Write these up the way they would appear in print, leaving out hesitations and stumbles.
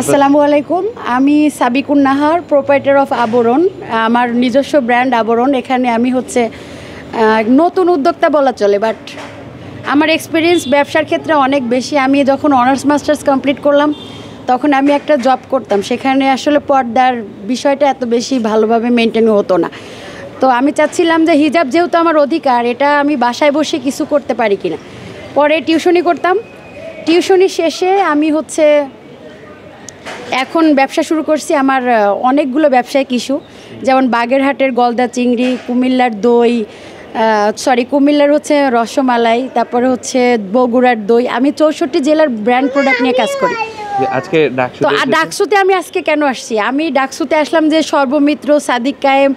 আসসালামু আলাইকুম। আমি সাবিকুন নাহার, প্রোপাইটার অফ আবরণ। আমার নিজস্ব ব্র্যান্ড আবরণ। এখানে আমি হচ্ছে নতুন উদ্যোক্তা বলা চলে, বাট আমার এক্সপিরিয়েন্স ব্যবসার ক্ষেত্রে অনেক বেশি। আমি যখন অনার্স মাস্টার্স কমপ্লিট করলাম তখন আমি একটা জব করতাম, সেখানে আসলে পর্দার বিষয়টা এত বেশি ভালোভাবে মেনটেন হতো না। তো আমি চাচ্ছিলাম যে হিজাব যেহেতু আমার অধিকার, এটা আমি বাসায় বসে কিছু করতে পারি কিনা। পরে টিউশনি করতাম, টিউশনি শেষে আমি এখন ব্যবসা শুরু করছি। আমার অনেকগুলো ব্যবসায়িক ইস্যু, যেমন বাগেরহাটের গলদা চিংড়ি, কুমিল্লার দই, কুমিল্লার হচ্ছে রসমালাই, তারপরে হচ্ছে বগুড়ার দই। আমি 64 জেলার ব্র্যান্ড প্রোডাক্ট নিয়ে কাজ করি। আজকে তো ডাকসুতে আমি আজকে কেন আসছি, আমি ডাকসুতে আসলাম যে সর্বমিত্র, সাদিক কায়েম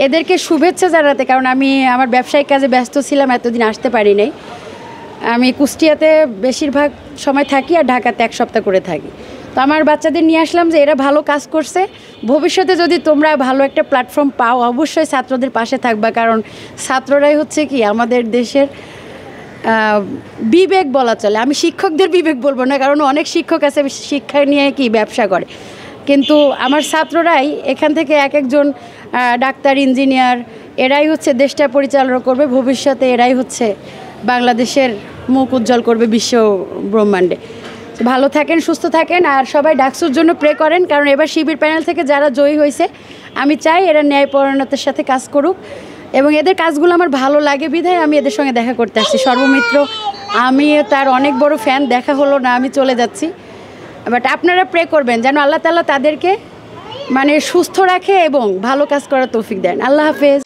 এদেরকে শুভেচ্ছা জানাতে, কারণ আমি আমার ব্যবসায়িক কাজে ব্যস্ত ছিলাম, এতদিন আসতে পারি নাই। আমি কুষ্টিয়াতে বেশিরভাগ সময় থাকি আর ঢাকাতে এক সপ্তাহ করে থাকি। তো আমার বাচ্চাদের নিয়ে আসলাম যে এরা ভালো কাজ করছে, ভবিষ্যতে যদি তোমরা ভালো একটা প্ল্যাটফর্ম পাও অবশ্যই ছাত্রদের পাশে থাকবা, কারণ ছাত্ররাই হচ্ছে কি আমাদের দেশের বিবেক বলা চলে। আমি শিক্ষকদের বিবেক বলবো না, কারণ অনেক শিক্ষক আছে শিক্ষা নিয়ে কি ব্যবসা করে, কিন্তু আমার ছাত্ররাই এখান থেকে এক একজন ডাক্তার, ইঞ্জিনিয়ার, এরাই হচ্ছে দেশটা পরিচালনা করবে। ভবিষ্যতে এরাই হচ্ছে বাংলাদেশের মুখ উজ্জ্বল করবে বিশ্ব ব্রহ্মাণ্ডে। ভালো থাকেন, সুস্থ থাকেন, আর সবাই ডাকসুর জন্য প্রে করেন, কারণ এবার শিবির প্যানেল থেকে যারা জয়ী হয়েছে আমি চাই এরা ন্যায়পরায়ণতার সাথে কাজ করুক, এবং এদের কাজগুলো আমার ভালো লাগে বিধায় আমি এদের সঙ্গে দেখা করতে আসছি। সর্বমিত্র আমি তার অনেক বড় ফ্যান, দেখা হলো না, আমি চলে যাচ্ছি। বাট আপনারা প্রে করবেন যেন আল্লাহ তাআলা তাদেরকে সুস্থ রাখে এবং ভালো কাজ করার তৌফিক দেন। আল্লাহ হাফেজ।